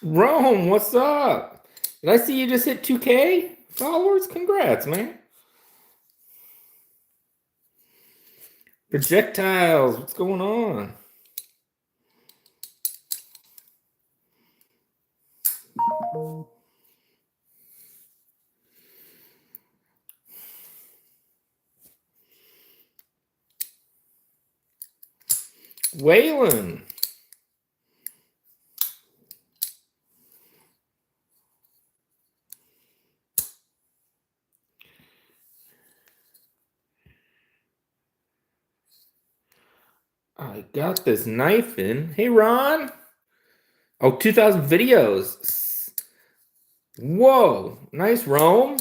Rome, what's up? Did I see you just hit 2K followers? Congrats, man. Projectiles, what's going on? Waylon. I got this knife in. Hey, Ron. Oh, 2,000 videos. Whoa, nice, Rome.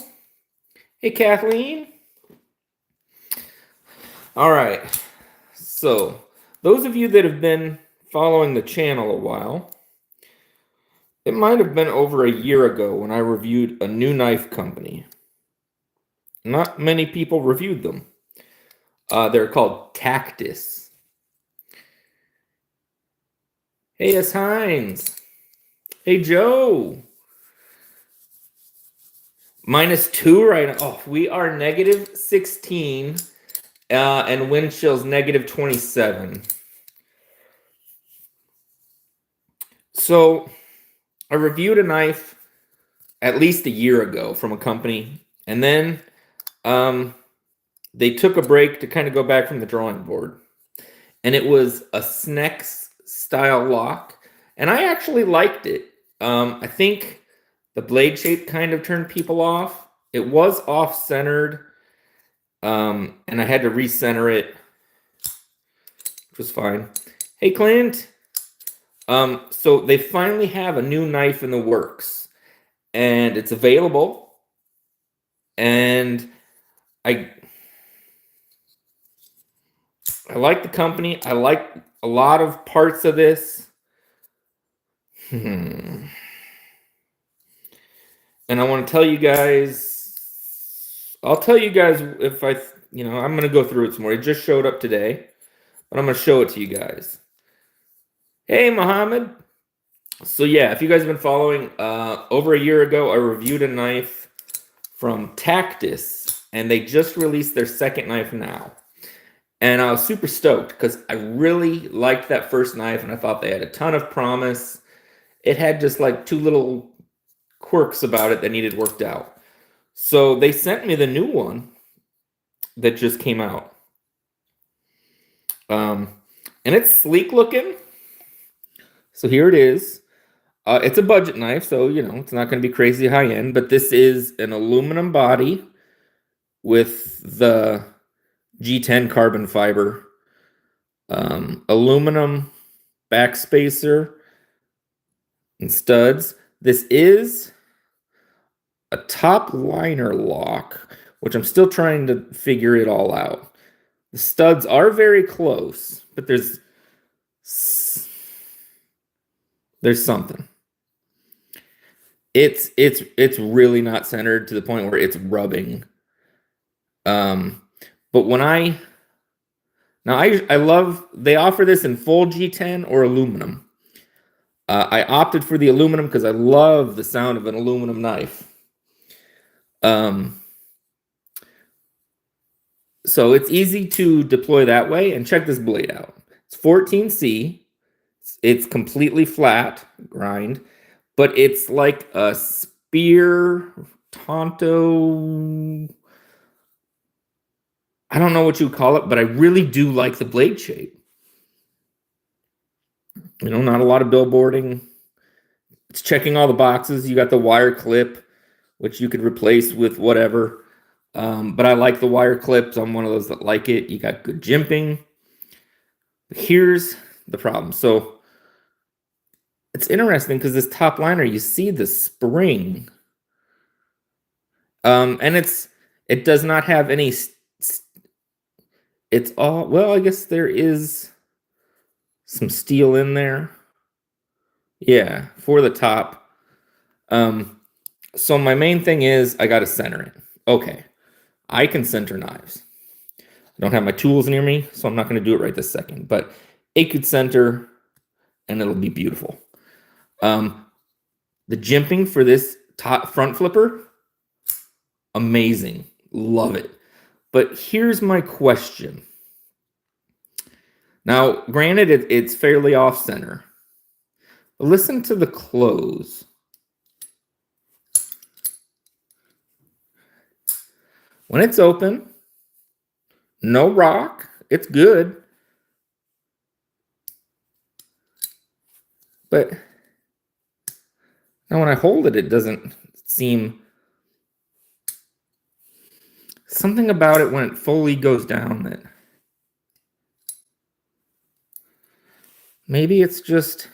Hey, Kathleen. All right. So, those of you that have been following the channel a while, it might have been over a year ago when I reviewed a new knife company. Not many people reviewed them. They're called Tactus. Hey, S. Hines. Hey, Joe. -2 right now. Oh, we are -16 and wind chill's -27. So I reviewed a knife at least a year ago from a company, and then they took a break to kind of go back from the drawing board. And it was a Snex style lock, and I actually liked it. I think the blade shape kind of turned people off. It was off-centered, and I had to recenter it, which was fine. Hey, Clint. So they finally have a new knife in the works, and it's available. And I like the company. I like a lot of parts of this. And I want to tell you guys, I'll tell you guys if I'm going to go through it some more. It just showed up today, but I'm going to show it to you guys. Hey, Mohammed. So yeah, if you guys have been following, over a year ago, I reviewed a knife from Tactus, and they just released their second knife now. And I was super stoked because I really liked that first knife, and I thought they had a ton of promise. It had just like 2 little quirks about it that needed worked out. So they sent me the new one that just came out. And it's sleek looking. So here it is. It's a budget knife, so it's not going to be crazy high end, but this is an aluminum body with the G10 carbon fiber, aluminum backspacer and studs. This is a top liner lock, which I'm still trying to figure it all out. The studs are very close, but there's something. It's really not centered to the point where it's rubbing. But when I love, they offer this in full G10 or aluminum. I opted for the aluminum because I love the sound of an aluminum knife. So it's easy to deploy that way, and check this blade out. It's 14C. It's completely flat grind, but it's like a spear Tonto. I don't know what you would call it, but I really do like the blade shape. Not a lot of billboarding. It's checking all the boxes. You got the wire clip, which you could replace with whatever. But I like the wire clips. I'm one of those that like it. You got good jimping. Here's the problem. So it's interesting because this top liner, you see the spring. And it does not have any it's all, well, I guess there is some steel in there. Yeah, for the top. So my main thing is I got to center it. Okay, I can center knives. I don't have my tools near me, so I'm not going to do it right this second, but it could center and it'll be beautiful. The jimping for this top front flipper, amazing. Love it. But here's my question. Now, granted, it's fairly off center. But listen to the close. When it's open, no rock, it's good. But now when I hold it, it doesn't seem... Something about it when it fully goes down that... Maybe it's just...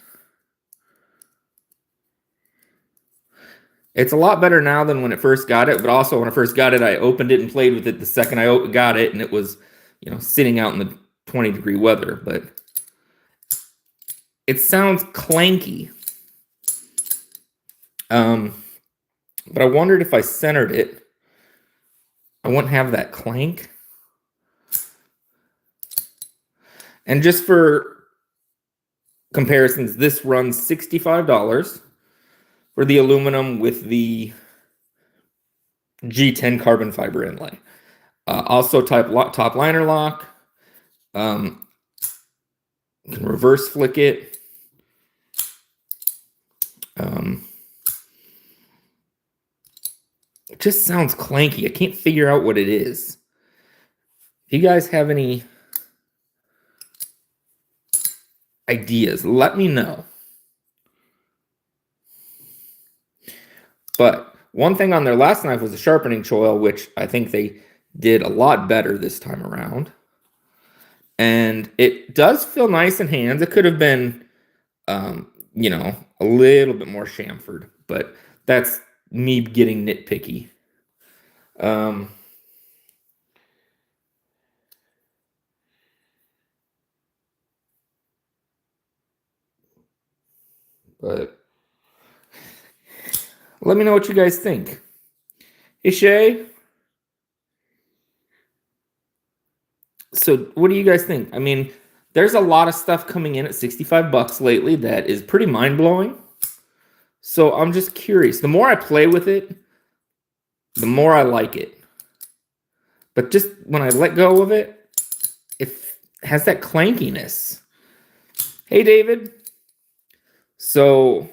It's a lot better now than when it first got it, but also when I first got it, I opened it and played with it the second I got it, and it was, sitting out in the 20-degree weather, but it sounds clanky. But I wondered if I centered it, I wouldn't have that clank. And just for comparisons, this runs $65 for the aluminum with the G10 carbon fiber inlay. Also top liner lock. You can reverse flick it. It just sounds clanky. I can't figure out what it is. If you guys have any ideas, let me know. But one thing on their last knife was the sharpening choil, which I think they did a lot better this time around. And it does feel nice in hands. It could have been, a little bit more chamfered, but that's me getting nitpicky. But let me know what you guys think. Hey, Shay. So what do you guys think? I mean, there's a lot of stuff coming in at $65 lately that is pretty mind-blowing. So I'm just curious. The more I play with it, the more I like it. But just when I let go of it, it has that clankiness. Hey, David. So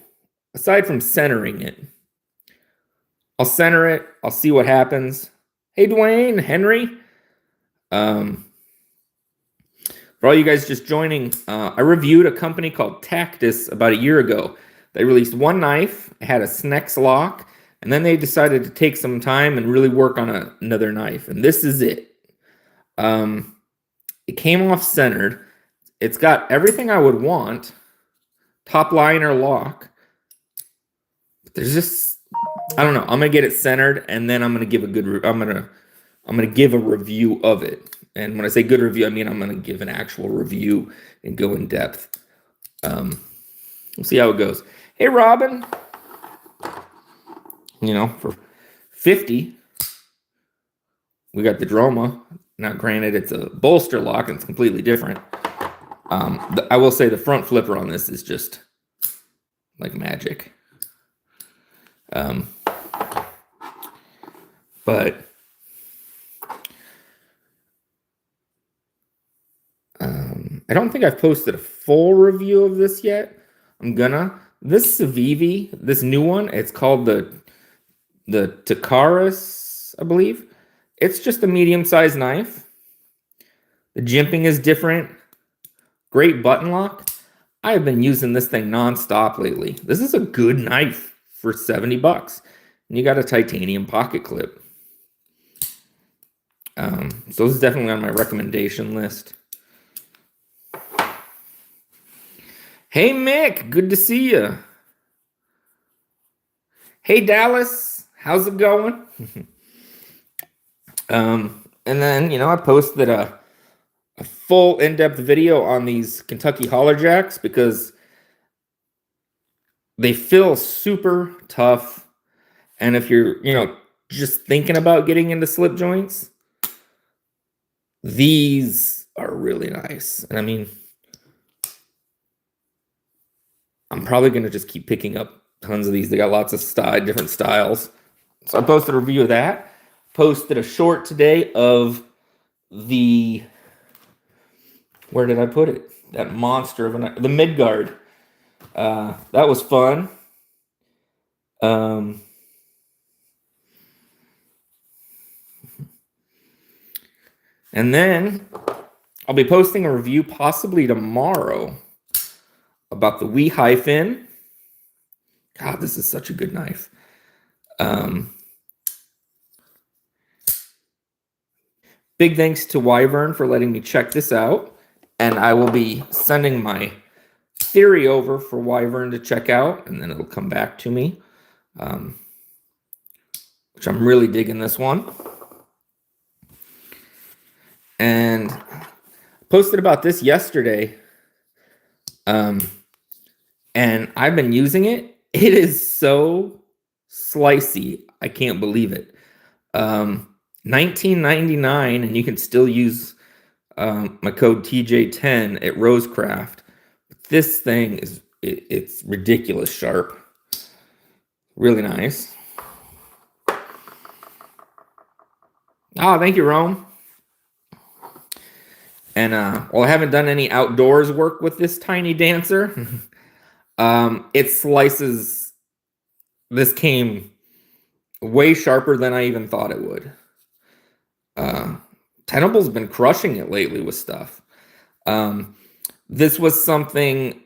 aside from centering it, I'll center it. I'll see what happens. Hey, Dwayne, Henry. For all you guys just joining, I reviewed a company called Tactus about a year ago. They released one knife, it had a Snex lock, and then they decided to take some time and really work on another knife. And this is it. It came off centered. It's got everything I would want. Top liner lock. But there's just, I don't know. I'm gonna get it centered, and then I'm gonna give a good. I'm gonna give a review of it. And when I say good review, I mean I'm gonna give an actual review and go in depth. We'll see how it goes. Hey, Robin. For 50, we got the Droma. Now, granted, it's a bolster lock and it's completely different. I will say the front flipper on this is just like magic. But I don't think I've posted a full review of this yet. I'm gonna. This Civivi, this new one, it's called the Tactus, I believe. It's just a medium-sized knife. The jimping is different. Great button lock. I have been using this thing nonstop lately. This is a good knife for $70. And you got a titanium pocket clip. So this is definitely on my recommendation list. Hey, Mick, good to see you. Hey, Dallas, how's it going? And then, I posted a a full in-depth video on these Kentucky holler jacks because they feel super tough. And if you're, just thinking about getting into slip joints, these are really nice. And I mean, I'm probably going to just keep picking up tons of these. They got lots of different styles. So I posted a review of that. Posted a short today of the, where did I put it? That monster of the Midgard. That was fun. And then I'll be posting a review possibly tomorrow about the Wee Hyphen. God, this is such a good knife. Big thanks to Wyvern for letting me check this out. And I will be sending my theory over for Wyvern to check out, and then it'll come back to me. Which I'm really digging this one. And posted about this yesterday. And I've been using it. It is so slicey. I can't believe it. $19.99, and you can still use my code TJ10 at Rosecraft. This thing it's ridiculous sharp. Really nice. Thank you, Rome. And well, I haven't done any outdoors work with this tiny dancer. It slices. This came way sharper than I even thought it would. Tenable's been crushing it lately with stuff. This was something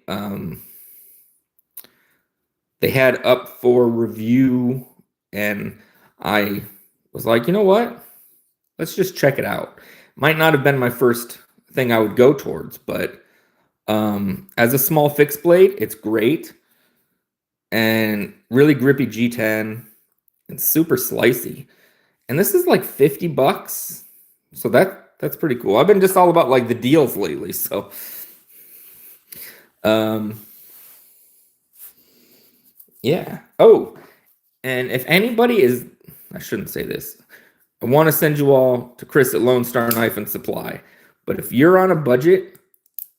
they had up for review, and I was like, you know what? Let's just check it out. Might not have been my first thing I would go towards, but as a small fixed blade, it's great. And really grippy G10 and super slicey. And this is like $50. So that's pretty cool. I've been just all about like the deals lately, so yeah. Oh, and if anybody is, I shouldn't say this. I want to send you all to Chris at Lone Star Knife and Supply. But if you're on a budget,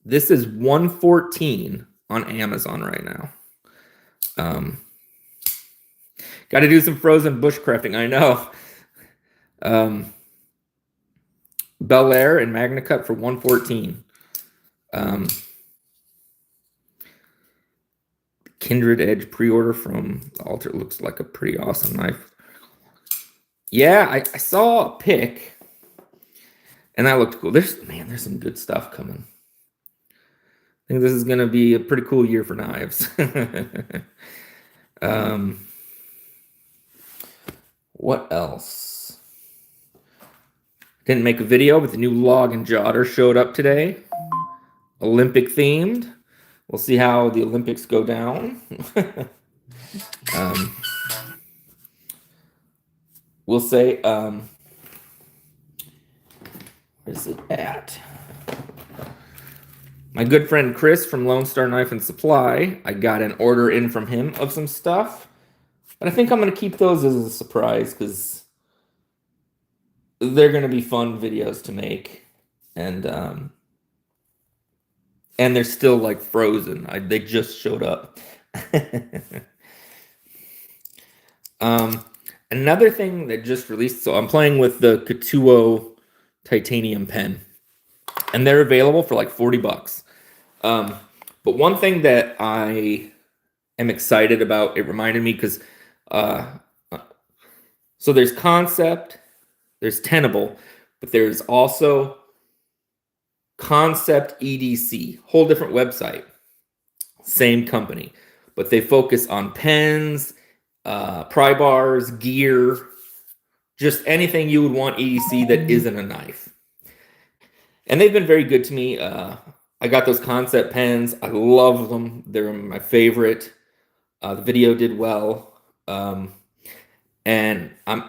this is $114 on Amazon right now. Got to do some frozen bushcrafting. I know. Bel Air and Magna Cut for $114. Kindred Edge pre-order from Alter looks like a pretty awesome knife. Yeah, I saw a pic, and that looked cool. There's some good stuff coming. I think this is going to be a pretty cool year for knives. What else? Didn't make a video, but the new log and jotter showed up today. Olympic themed. We'll see how the Olympics go down. We'll say, where's it at? My good friend Chris from Lone Star Knife and Supply, I got an order in from him of some stuff. But I think I'm going to keep those as a surprise because they're going to be fun videos to make. And they're still like frozen. They just showed up. Another thing that just released, so I'm playing with the Katuo titanium pen, and they're available for like $40. But one thing that I am excited about, it reminded me because so there's Concept, there's Tenable, but there's also Concept EDC, whole different website, same company, but they focus on pens, pry bars, gear, just anything you would want EDC that isn't a knife. And they've been very good to me. I got those Concept pens. I love them. They're my favorite. The video did well. And I'm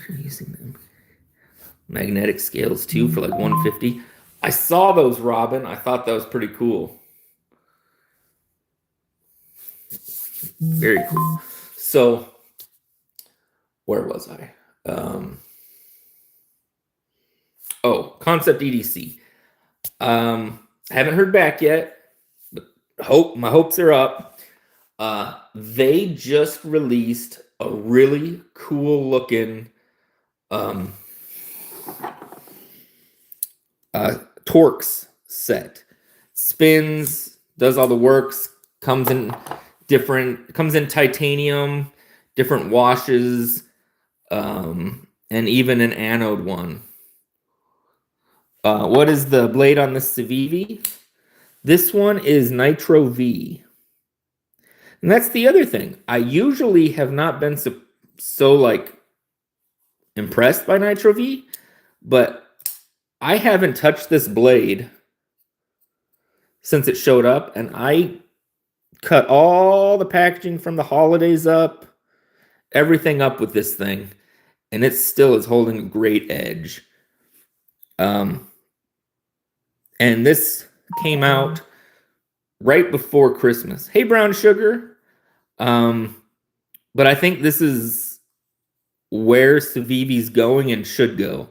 using them. Magnetic scales too for like $150. I saw those, Robin. I thought that was pretty cool. Very cool. So, where was I? Concept EDC. Haven't heard back yet, but my hopes are up. They just released a really cool looking Torx set. Spins, does all the works, comes in titanium, different washes, and even an anode one. What is the blade on this Civivi? This one is Nitro V. And that's the other thing. I usually have not been so like impressed by Nitro V, but I haven't touched this blade since it showed up, and I cut all the packaging from the holidays up, everything up with this thing, and it still is holding a great edge. And this came out right before Christmas. Hey, Brown Sugar. But I think this is where Civivi's going and should go.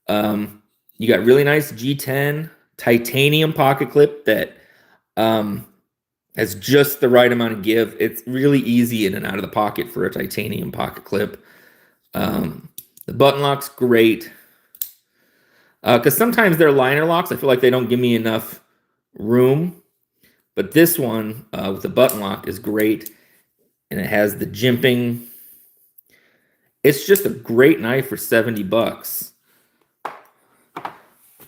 You got really nice G10 titanium pocket clip that has just the right amount of give. It's really easy in and out of the pocket for a titanium pocket clip. The button lock's great. Because sometimes they're liner locks. I feel like they don't give me enough room. But this one with the button lock is great. And it has the jimping. It's just a great knife for $70.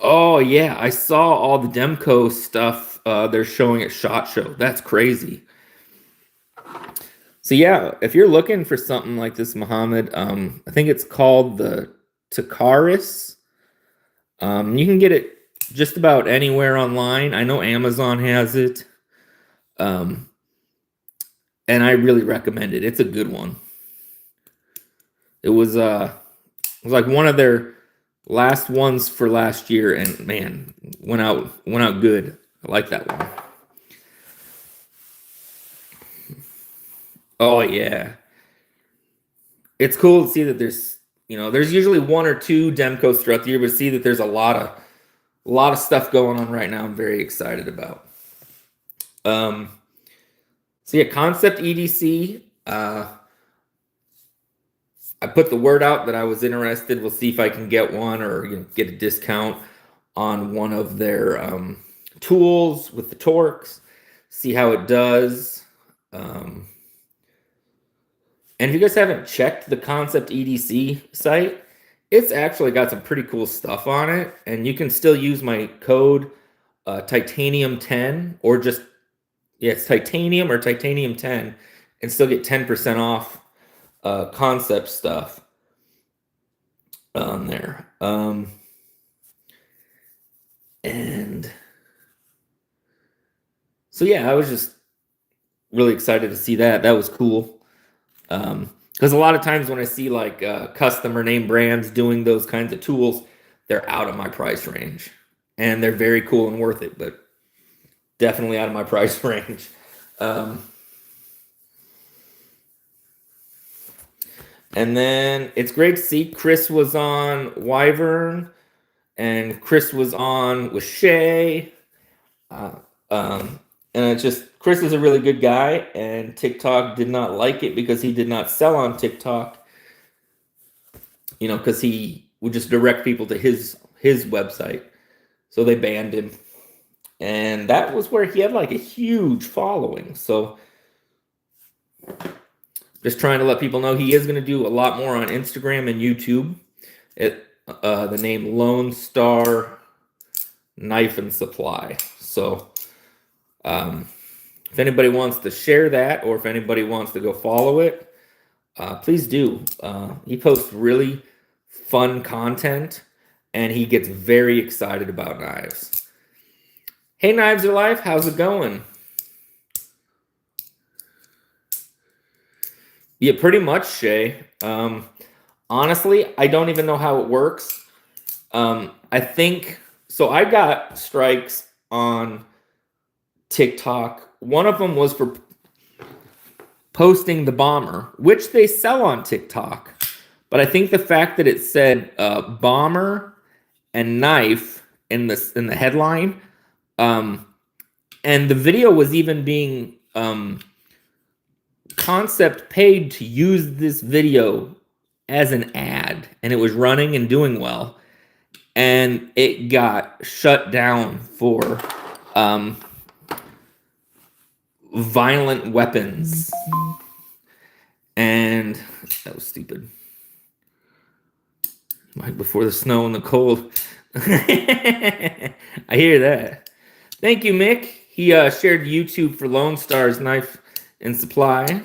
Oh, yeah. I saw all the Demco stuff they're showing at SHOT Show. That's crazy. So, yeah, if you're looking for something like this, Muhammad, I think it's called the Tactus. You can get it just about anywhere online. I know Amazon has it. And I really recommend it. It's a good one. It was like one of their last ones for last year, and man, went out good. I like that one. Oh yeah. It's cool to see that there's usually one or two Demcos throughout the year, but see that there's a lot of stuff going on right now. I'm very excited about. So yeah, Concept EDC. I put the word out that I was interested. We'll see if I can get one or get a discount on one of their tools with the Torx. See how it does. And if you guys haven't checked the Concept EDC site, it's actually got some pretty cool stuff on it. And you can still use my code Titanium10 or just, it's Titanium or Titanium10 and still get 10% off Concept stuff on there. And so, yeah, I was just really excited to see that. That was cool. Because a lot of times when I see like custom or name brands doing those kinds of tools, they're out of my price range. And they're very cool and worth it, but definitely out of my price range. And then it's great to see Chris was on Wyvern, and Chris was on with Shay. And it's just, Chris is a really good guy, and TikTok did not like it because he did not sell on TikTok. Because he would just direct people to his website. So they banned him. And that was where he had like a huge following. So just trying to let people know he is going to do a lot more on Instagram and YouTube. The name Lone Star Knife and Supply. So if anybody wants to share that, or if anybody wants to go follow it, please do. He posts really fun content, and he gets very excited about knives. Hey, Knives Are Life, how's it going? Yeah, pretty much, Shay. Honestly, I don't even know how it works. I think So I got strikes on TikTok. One of them was for posting the bomber, which they sell on TikTok. But I think the fact that it said bomber and knife in the headline, and the video was even being concept paid to use this video as an ad, and it was running and doing well, and it got shut down for violent weapons. And that was stupid. Right before the snow and the cold. I hear that. Thank you, Mick. He shared YouTube for Lone Star's Knife and Supply.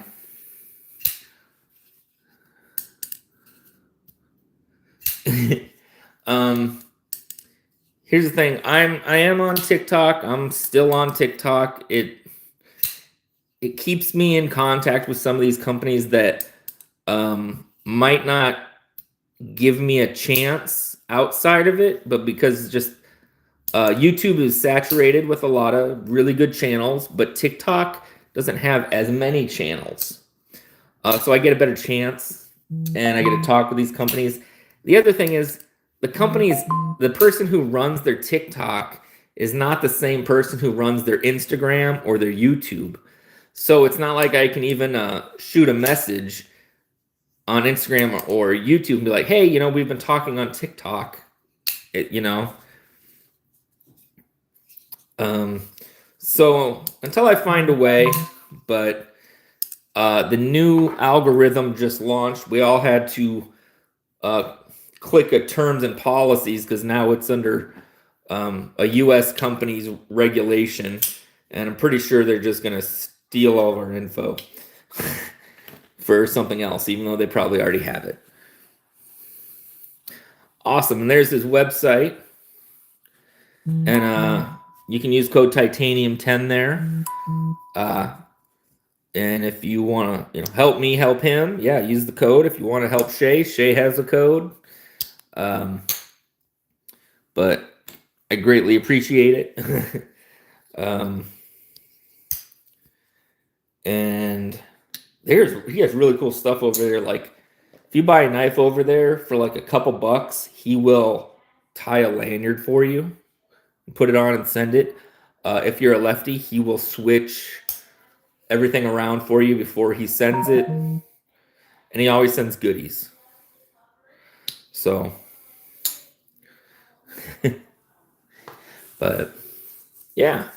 Here's the thing. I am on TikTok. I'm still on TikTok. It keeps me in contact with some of these companies that might not give me a chance outside of it, but because just YouTube is saturated with a lot of really good channels, but TikTok doesn't have as many channels. So I get a better chance, and I get to talk with these companies. The other thing is, the person who runs their TikTok is not the same person who runs their Instagram or their YouTube. So it's not like I can even shoot a message on Instagram or YouTube and be like, hey, we've been talking on TikTok, So until I find a way, but the new algorithm just launched. We all had to click a terms and policies because now it's under a U.S. company's regulation, and I'm pretty sure they're just going to steal all of our info for something else, even though they probably already have it. Awesome. And there's his website. And you can use code Titanium10 there. And if you want to help me help him, yeah, use the code. If you want to help Shay has a code. But I greatly appreciate it. And he has really cool stuff over there. Like, if you buy a knife over there for like a couple bucks, he will tie a lanyard for you, put it on and send it. If you're a lefty, he will switch everything around for you before he sends it. And he always sends goodies. So, but yeah.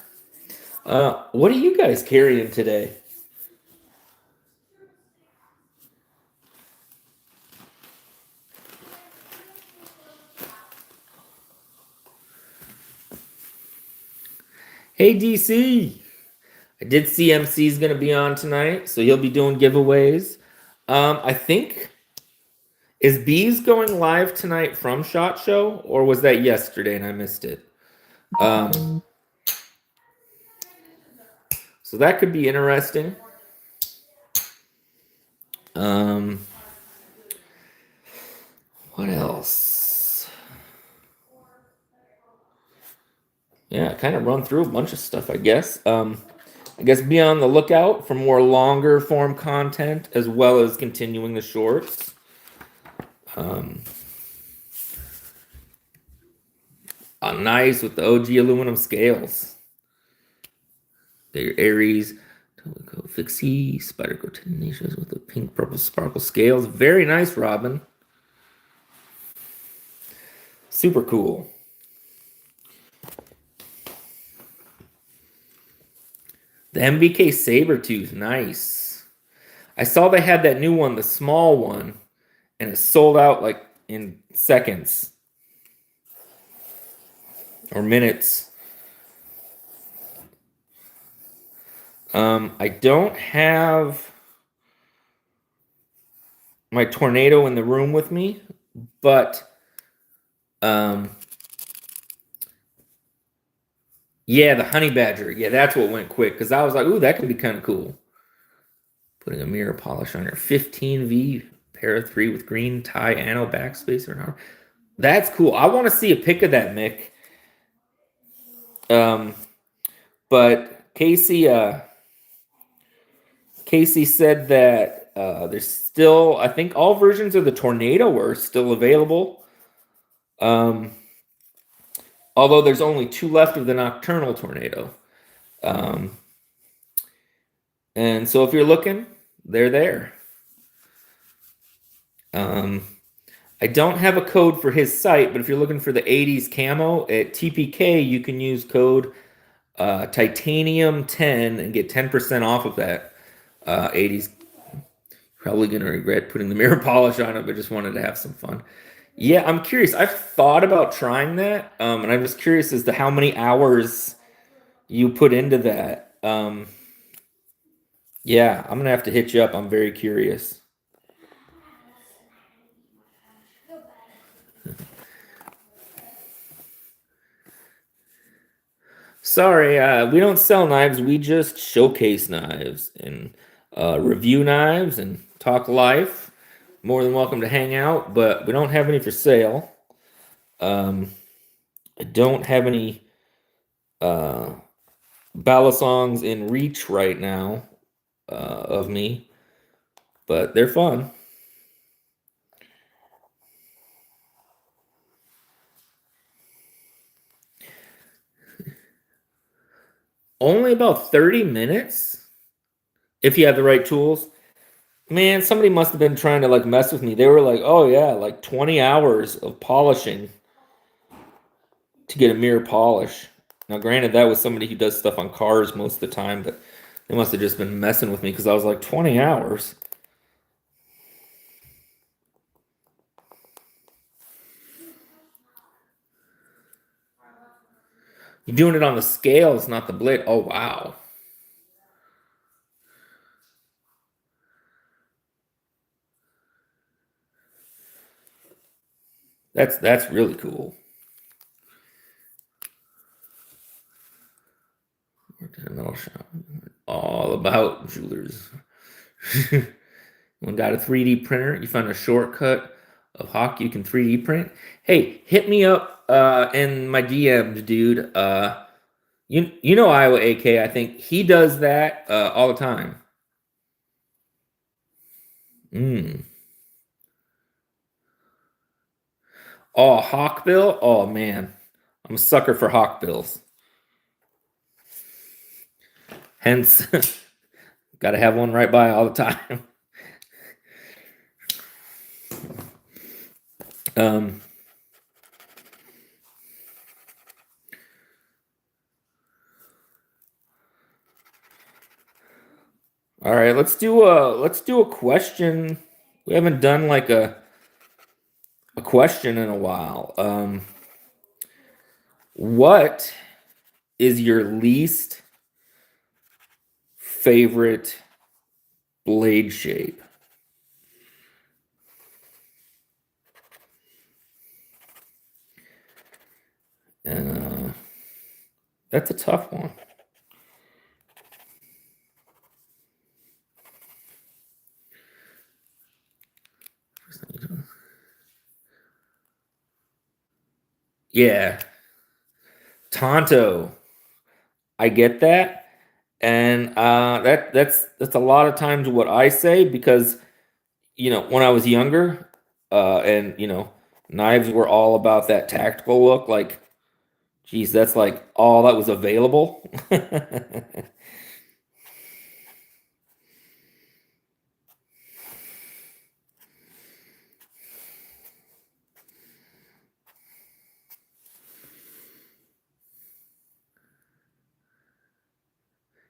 What are you guys carrying today? Hey, DC. I did see MC's going to be on tonight, so he'll be doing giveaways. I think, is Bees going live tonight from SHOT Show, or was that yesterday and I missed it? So that could be interesting. What else? Yeah, kind of run through a bunch of stuff, I guess. I guess be on the lookout for more longer form content as well as continuing the shorts. Nice with the OG aluminum scales. They're Aries, Fixie, Spider Go Tenacious with the pink purple sparkle scales. Very nice, Robin. Super cool. The MBK Sabertooth, nice. I saw they had that new one, the small one, and it sold out like in seconds or minutes. I don't have my Tornado in the room with me, but yeah, the Honey Badger. Yeah, that's what went quick because I was like, ooh, that could be kind of cool. Putting a mirror polish on your 15V pair of 3 with green tie, anno backspacer. That's cool. I want to see a pic of that, Mick. But Casey said that there's still, I think all versions of the Tornado are still available. Although there's only 2 left of the Nocturnal Tornado. And so if you're looking, they're there. I don't have a code for his site, but if you're looking for the 80s camo at TPK, you can use code TitaniumJustin and get 10% off of that 80s. Probably going to regret putting the mirror polish on it, but just wanted to have some fun. Yeah, I'm curious. I've thought about trying that, and I'm just curious as to how many hours you put into that. Yeah, I'm going to have to hit you up. I'm very curious. Sorry, we don't sell knives. We just showcase knives and review knives and talk life. More than welcome to hang out, but we don't have any for sale. I don't have any Balisongs in reach right now of me, but they're fun. Only about 30 minutes if you have the right tools. Man, somebody must have been trying to like mess with me. They were like, "Oh yeah, like 20 hours of polishing to get a mirror polish." Now, granted, that was somebody who does stuff on cars most of the time, but they must have just been messing with me because I was like, 20 hours? You're doing it on the scales, not the blade. Oh, wow. That's really cool. Worked in a metal shop. All about jewelers. One got a 3D printer. You found a shortcut of Hawk you can 3D print. Hey, hit me up in my DMs, dude. You know Iowa AK. I think he does that all the time. Oh, Hawkbill. Oh man, I'm a sucker for Hawkbills. Hence, got to have one right by all the time. All right, let's do a question. We haven't done like a question in a while. What is your least favorite blade shape? And that's a tough one. Yeah, Tonto. I get that, and that's a lot of times what I say because when I was younger, and knives were all about that tactical look. Like, geez, that's like all that was available.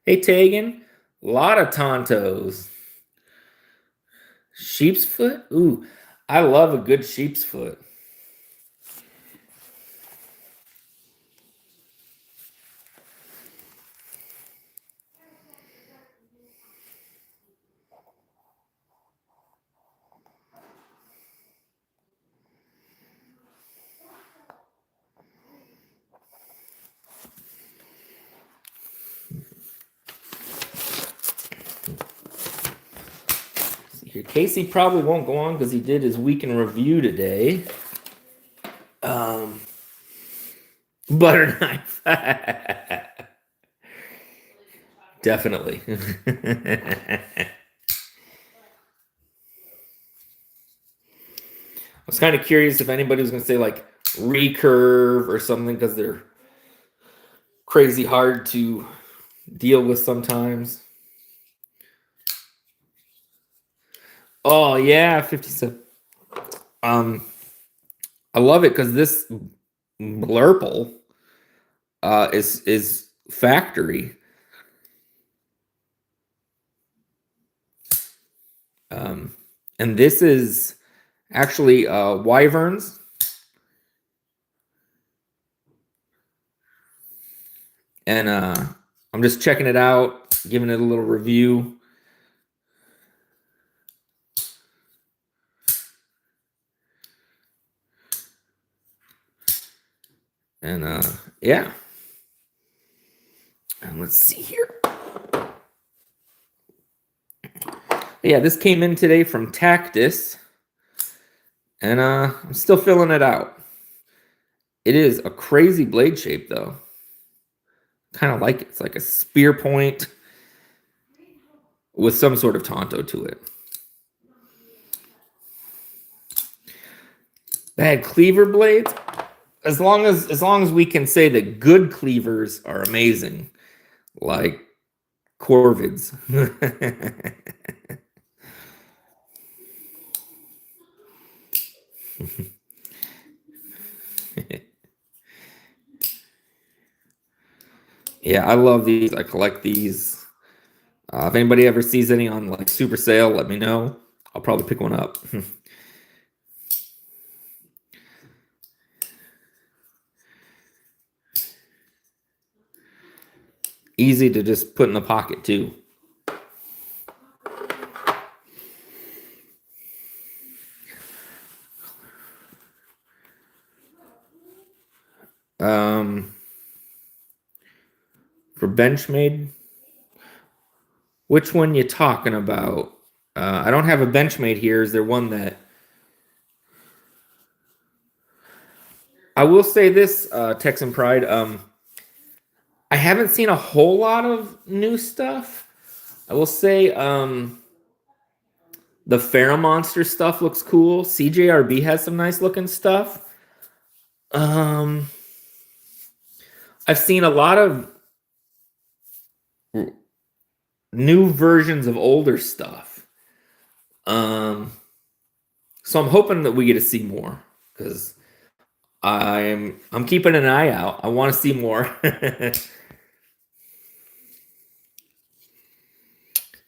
Hey, Tegan, a lot of Tontos. Sheep's foot? Ooh, I love a good sheep's foot. See here, Casey probably won't go on because he did his week in review today. Butter knife. Definitely. I was kind of curious if anybody was going to say like recurve or something because they're crazy hard to deal with sometimes. Oh yeah, 57. I love it because this blurple is factory. And this is actually Wyverns. And I'm just checking it out, giving it a little review. And yeah. And let's see here. Yeah, this came in today from Tactus. And I'm still filling it out. It is a crazy blade shape, though. Kind of like it. It's like a spear point with some sort of Tonto to it. Bad cleaver blades. As long as we can say that good cleavers are amazing, like Corvids. Yeah, I love these. I collect these. If anybody ever sees any on like super sale, let me know. I'll probably pick one up. Easy to just put in the pocket too. For Benchmade, which one you talking about? I don't have a Benchmade here. Is there one that I will say this, Texan Pride? I haven't seen a whole lot of new stuff. I will say the Pharamonster stuff looks cool. CJRB has some nice looking stuff. I've seen a lot of new versions of older stuff. So I'm hoping that we get to see more because I'm keeping an eye out. I want to see more.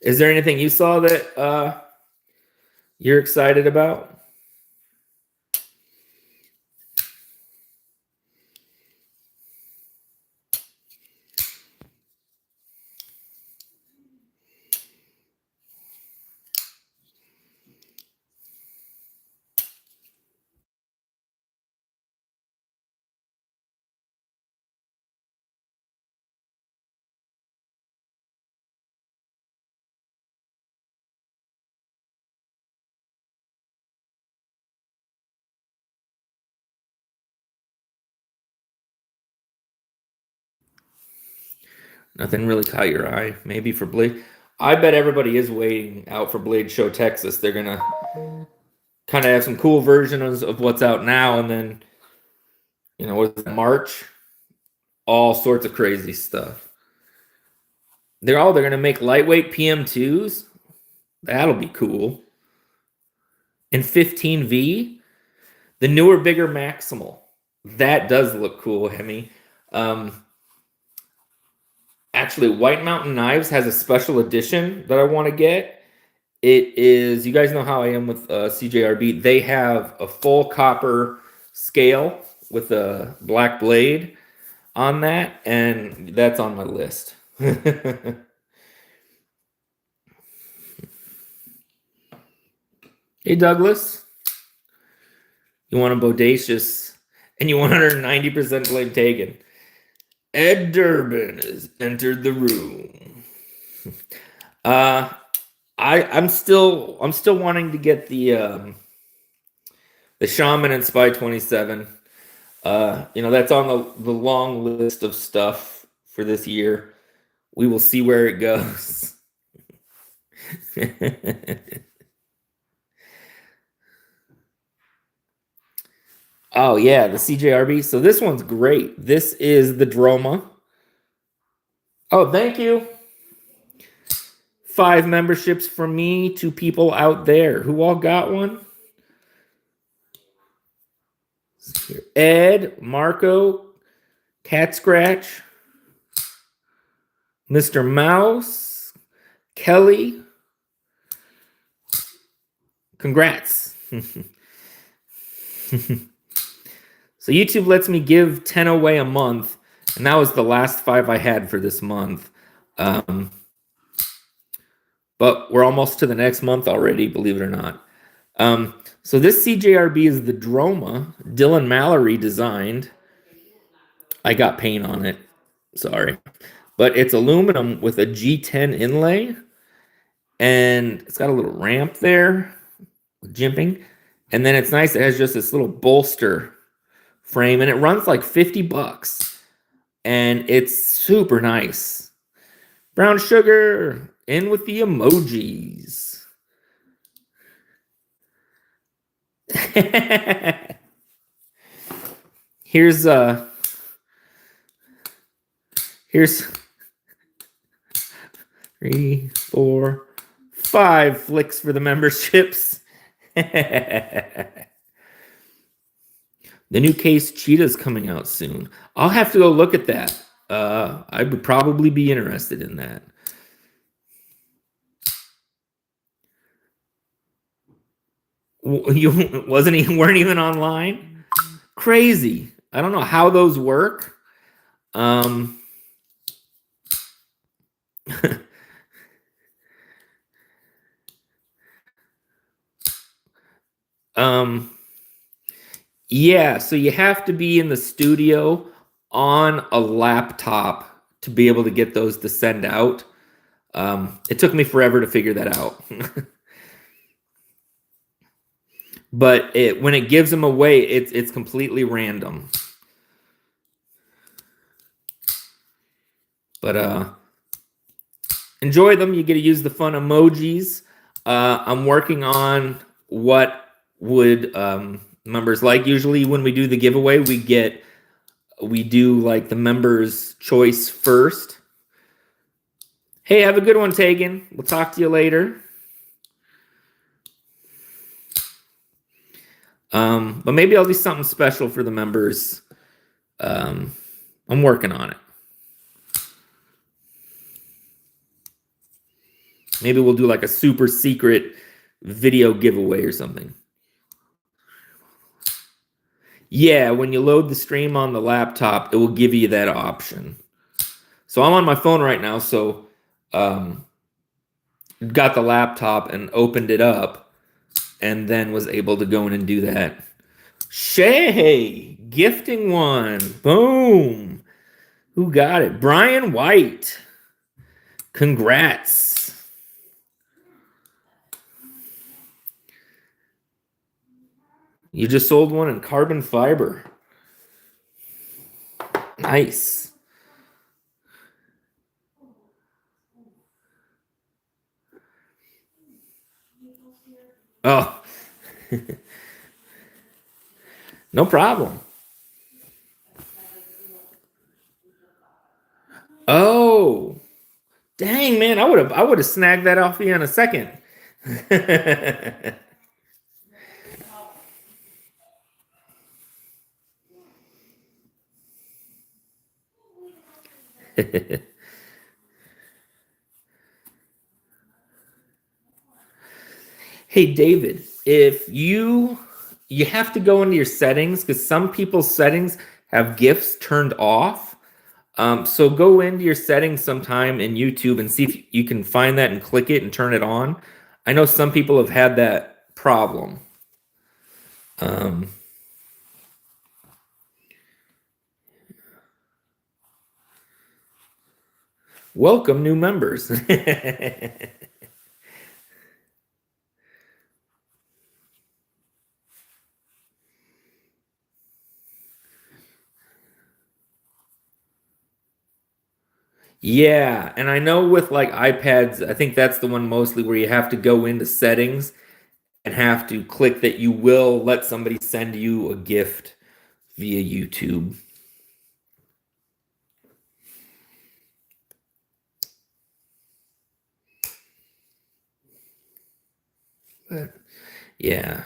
Is there anything you saw that you're excited about? Nothing really caught your eye. Maybe for Blade. I bet everybody is waiting out for Blade Show Texas. They're gonna kind of have some cool versions of what's out now, and then what's March? All sorts of crazy stuff. They're gonna make lightweight PM2s. That'll be cool. And 15V, the newer, bigger Maximal. That does look cool, Hemi. Actually, White Mountain Knives has a special edition that I want to get. It is, you guys know how I am with CJRB. They have a full copper scale with a black blade on that, and that's on my list. Hey, Douglas. You want a bodacious, and you want 190% blade taken. Ed Durbin has entered the room. I'm still wanting to get the Shaman and Spy 27. That's on the long list of stuff for this year. We will see where it goes. Oh yeah, the CJRB. So this one's great. This is the Droma. Oh, thank you. 5 memberships from me to people out there. Who all got one? Ed, Marco, Cat Scratch, Mr. Mouse, Kelly. Congrats. So YouTube lets me give 10 away a month, and that was the last 5 I had for this month. But we're almost to the next month already, believe it or not. So this CJRB is the Droma. Dylan Mallory designed. I got paint on it. Sorry. But it's aluminum with a G10 inlay. And it's got a little ramp there with jimping. And then it's nice. It has just this little bolster frame. And it runs like $50. And it's super nice. Brown sugar. In with the emojis. Here's 3, 4, 5 flicks for the memberships. The new case Cheetah's coming out soon. I'll have to go look at that. I would probably be interested in that. You weren't even online? Crazy. I don't know how those work. Yeah, so you have to be in the studio on a laptop to be able to get those to send out. It took me forever to figure that out. But when it gives them away, it's completely random. But enjoy them. You get to use the fun emojis. I'm working on what would members like. Usually when we do the giveaway, we do like the members' choice first. Hey, have a good one, Tegan. We'll talk to you later. But maybe I'll do something special for the members. I'm working on it. Maybe we'll do like a super secret video giveaway or something. Yeah, when you load the stream on the laptop, it will give you that option. So I'm on my phone right now, so got the laptop and opened it up. And then was able to go in and do that. Shay, gifting one. Boom. Who got it? Brian White. Congrats. You just sold one in carbon fiber. Nice. Oh. No problem. Oh. Dang, man, I would have snagged that off you in a second. Hey, David, if you have to go into your settings because some people's settings have GIFs turned off. So go into your settings sometime in YouTube and see if you can find that and click it and turn it on. I know some people have had that problem. Welcome, new members. Yeah, and I know with like iPads, I think that's the one mostly where you have to go into settings and have to click that you will let somebody send you a gift via YouTube. But yeah.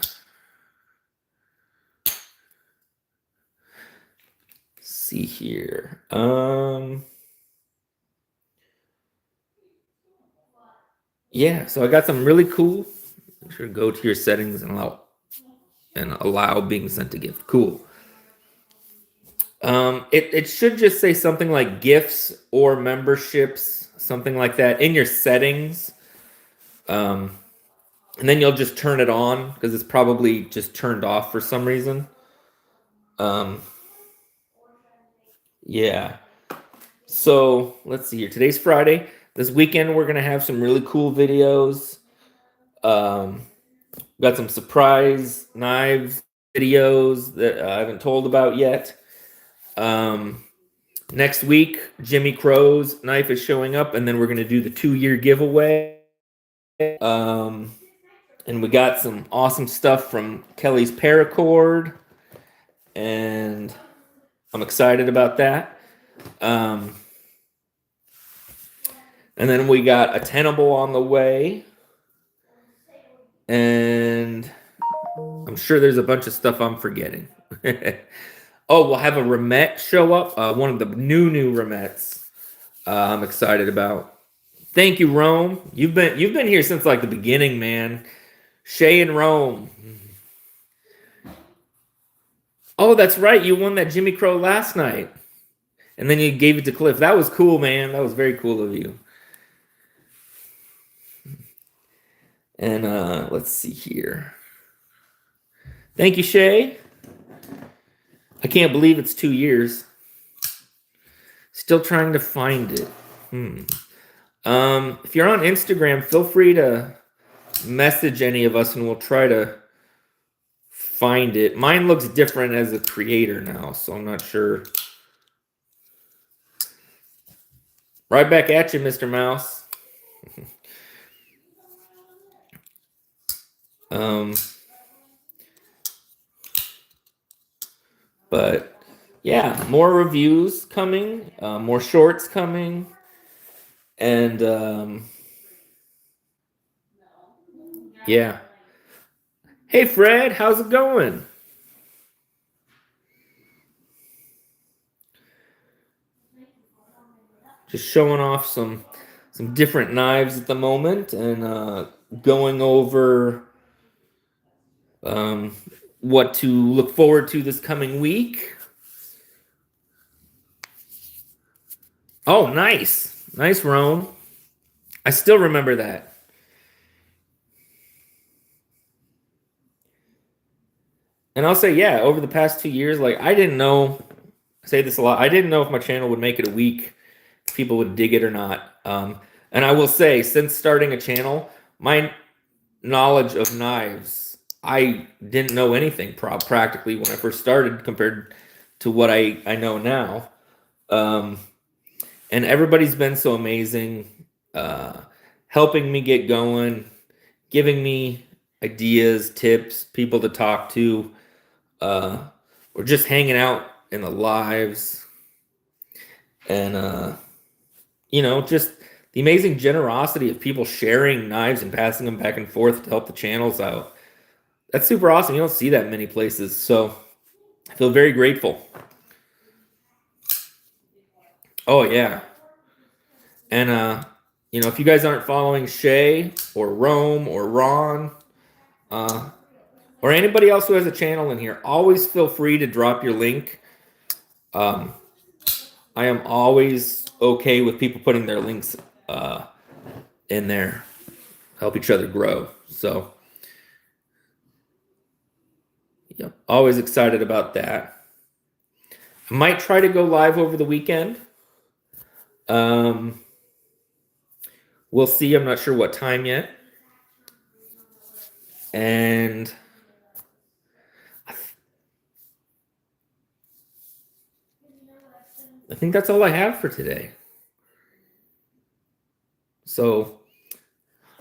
Let's see here. Yeah, so I got some really cool. Make sure to go to your settings and allow being sent a gift. Cool. It should just say something like gifts or memberships, something like that in your settings. Um, and then you'll just turn it on because it's probably just turned off for some reason. Um, yeah. So let's see here. Today's Friday. This weekend we're gonna have some really cool videos. Um, got some surprise knives videos that I haven't told about yet. Next week, Jimmy Crow's knife is showing up, and then we're gonna do the 2-year giveaway. Um, and we got some awesome stuff from Kelly's Paracord, and I'm excited about that. And then we got a Tenable on the way, and I'm sure there's a bunch of stuff I'm forgetting. Oh, we'll have a Remet show up, one of the new Remets. I'm excited about. Thank you, Rome. You've been here since like the beginning, man. Shay and Rome. Oh, that's right. You won that Jimmy Crow last night. And then you gave it to Cliff. That was cool, man. That was very cool of you. And let's see here. Thank you, Shay. I can't believe it's 2 years. Still trying to find it. If you're on Instagram, feel free to message any of us and we'll try to find it. Mine looks different as a creator now, so I'm not sure. Right back at you, Mr. Mouse. But yeah, more reviews coming, more shorts coming, and yeah. Hey Fred, how's it going? Just showing off some different knives at the moment, and going over what to look forward to this coming week. Oh, nice, Rome. I still remember that. And I'll say, yeah, over the past 2 years, like I didn't know. I say this a lot. I didn't know if my channel would make it a week, if people would dig it or not. And I will say, since starting a channel, my knowledge of knives, I didn't know anything practically when I first started compared to what I know now. And everybody's been so amazing, helping me get going, giving me ideas, tips, people to talk to, or just hanging out in the lives, and just the amazing generosity of people sharing knives and passing them back and forth to help the channels out. That's super awesome. You don't see that many places, so I feel very grateful. Oh yeah, and if you guys aren't following Shay or Rome or Ron, or anybody else who has a channel in here, always feel free to drop your link. I am always okay with people putting their links in there, help each other grow. So, yep, always excited about that. I might try to go live over the weekend. We'll see. I'm not sure what time yet. And I think that's all I have for today. So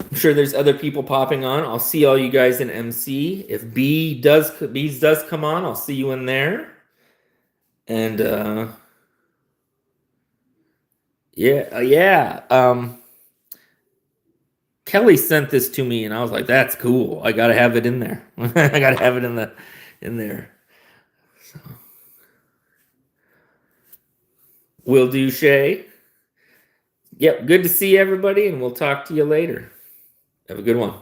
I'm sure there's other people popping on. I'll see all you guys in MC. If Bees does come on, I'll see you in there. And yeah. Kelly sent this to me, and I was like, "That's cool. I gotta have it in there. I gotta have it in there." So, will do, Shay. Yep, good to see everybody, and we'll talk to you later. Have a good one.